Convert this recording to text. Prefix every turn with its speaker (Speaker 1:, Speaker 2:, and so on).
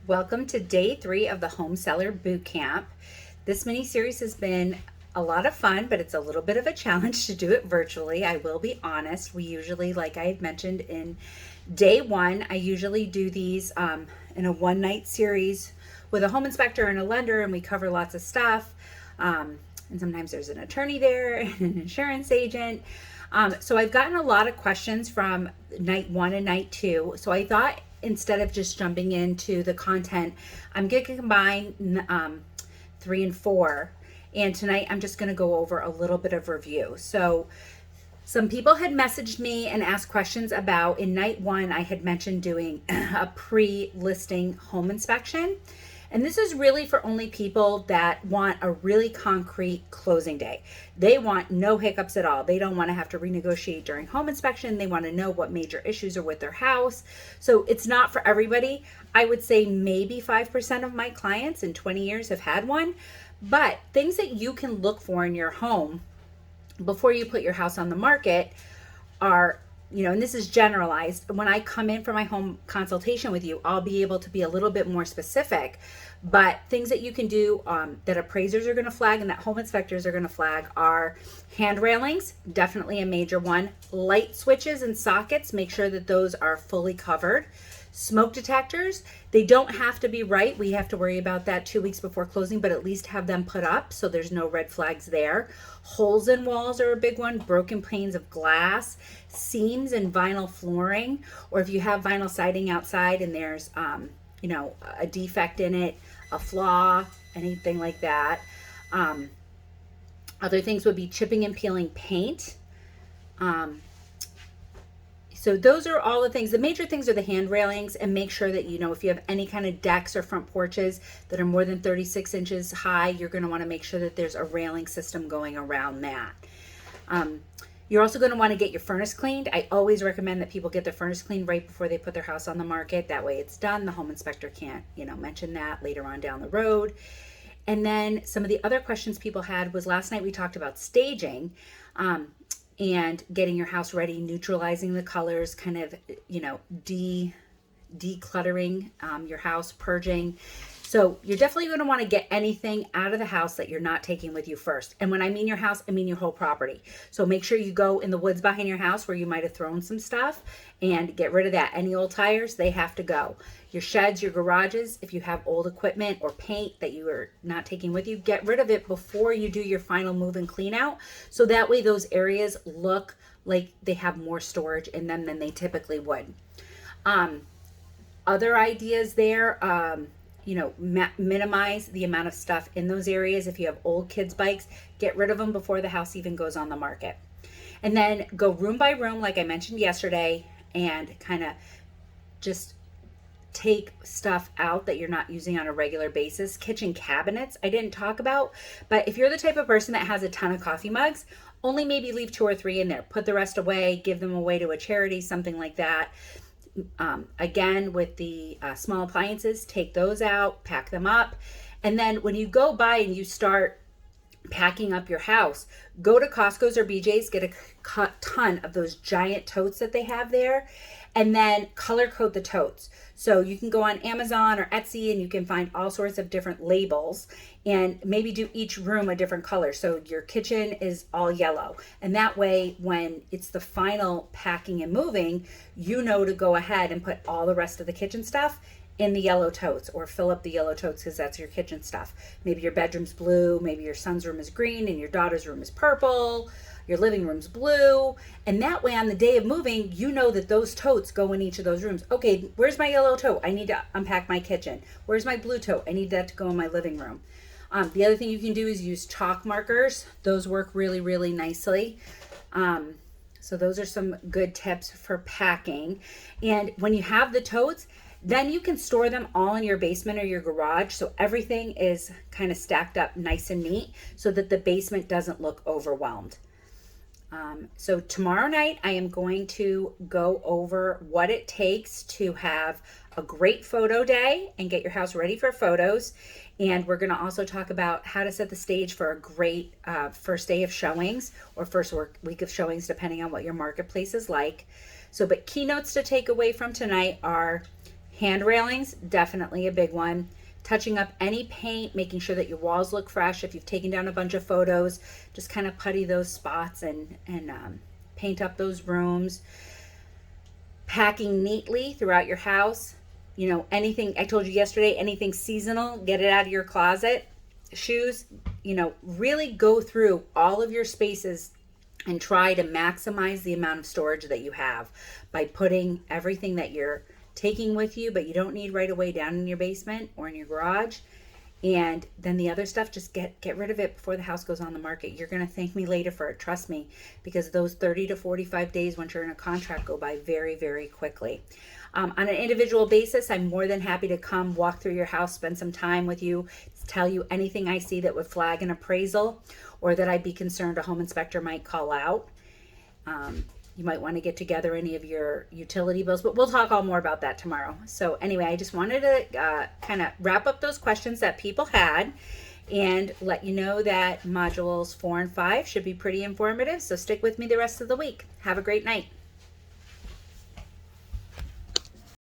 Speaker 1: Welcome to day 3 of the Home Seller Bootcamp. This mini series has been a lot of fun, but it's a little bit of a challenge to do it virtually. I will be honest. We usually, like I had mentioned in day 1, I usually do these in a one-night series with a home inspector and a lender, and we cover lots of stuff. And sometimes there's an attorney there and an insurance agent. So I've gotten a lot of questions from night 1 and night 2. So I thought instead of just jumping into the content, I'm going to combine 3 and 4. And tonight I'm just going to go over a little bit of review. So some people had messaged me and asked questions about, in night 1, I had mentioned doing a pre-listing home inspection. And this is really for only people that want a really concrete closing day. They want no hiccups at all. They don't want to have to renegotiate during home inspection. They want to know what major issues are with their house. So it's not for everybody. I would say maybe 5% of my clients in 20 years have had one. But things that you can look for in your home before you put your house on the market are, and this is generalized. When I come in for my home consultation with you, I'll be able to be a little bit more specific. But things that you can do that appraisers are going to flag and that home inspectors are going to flag are hand railings, definitely a major one. Light switches and sockets, make sure that those are fully covered. Smoke detectors, they don't have to be right. We have to worry about that 2 weeks before closing, but at least have them put up so there's no red flags there. Holes in walls are a big one. Broken panes of glass, seams in vinyl flooring, or if you have vinyl siding outside and there's a defect in it, a flaw, anything like that. Other things would be chipping and peeling paint. So those are all the things. The major things are the hand railings, and make sure that, if you have any kind of decks or front porches that are more than 36 inches high, you're going to want to make sure that there's a railing system going around that. You're also going to want to get your furnace cleaned. I always recommend that people get their furnace cleaned right before they put their house on the market. That way it's done. The home inspector can't, mention that later on down the road. And then some of the other questions people had was, last night we talked about staging and getting your house ready, neutralizing the colors, kind of, decluttering your house, purging. So you're definitely going to want to get anything out of the house that you're not taking with you first. And when I mean your house, I mean your whole property. So make sure you go in the woods behind your house where you might have thrown some stuff and get rid of that. Any old tires, they have to go. Your sheds, your garages, if you have old equipment or paint that you are not taking with you, get rid of it before you do your final move and clean out. So that way those areas look like they have more storage in them than they typically would. Other ideas there, minimize the amount of stuff in those areas. If you have old kids' bikes, get rid of them before the house even goes on the market. And then go room by room, like I mentioned yesterday, and kind of just take stuff out that you're not using on a regular basis. Kitchen cabinets, I didn't talk about, but if you're the type of person that has a ton of coffee mugs, only maybe leave 2 or 3 in there. Put the rest away, give them away to a charity, something like that. Again, with the small appliances, take those out, pack them up. And then when you go by and you start packing up your house, go to Costco's or BJ's, get a ton of those giant totes that they have there, and then color code the totes. So you can go on Amazon or Etsy and you can find all sorts of different labels and maybe do each room a different color. So your kitchen is all yellow. And that way, when it's the final packing and moving, to go ahead and put all the rest of the kitchen stuff in the yellow totes, or fill up the yellow totes because that's your kitchen stuff. Maybe your bedroom's blue, maybe your son's room is green and your daughter's room is purple, your living room's blue. And that way on the day of moving, that those totes go in each of those rooms. Okay, where's my yellow tote? I need to unpack my kitchen. Where's my blue tote? I need that to go in my living room. The other thing you can do is use chalk markers. Those work really, really nicely. So those are some good tips for packing. And when you have the totes, then you can store them all in your basement or your garage, so everything is kind of stacked up nice and neat so that the basement doesn't look overwhelmed. So tomorrow night I am going to go over what it takes to have a great photo day and get your house ready for photos. And we're going to also talk about how to set the stage for a great first day of showings or first week of showings, depending on what your marketplace is like. So, but keynotes to take away from tonight are Hand railings, definitely a big one. Touching up any paint, making sure that your walls look fresh. If you've taken down a bunch of photos, just kind of putty those spots and paint up those rooms. Packing neatly throughout your house. You know, anything, I told you yesterday, anything seasonal, get it out of your closet. Shoes, you know, really go through all of your spaces and try to maximize the amount of storage that you have by putting everything that you're taking with you but you don't need right away down in your basement or in your garage. And then the other stuff, just get rid of it before the house goes on the market. You're going to thank me later for it, trust me, because those 30 to 45 days once you're in a contract go by very, very quickly. On an individual basis, I'm more than happy to come walk through your house, spend some time with you, tell you anything I see that would flag an appraisal or that I'd be concerned a home inspector might call out. You might want to get together any of your utility bills, but we'll talk all more about that tomorrow. So anyway, I just wanted to kind of wrap up those questions that people had and let you know that modules 4 and 5 should be pretty informative. So stick with me the rest of the week. Have a great night.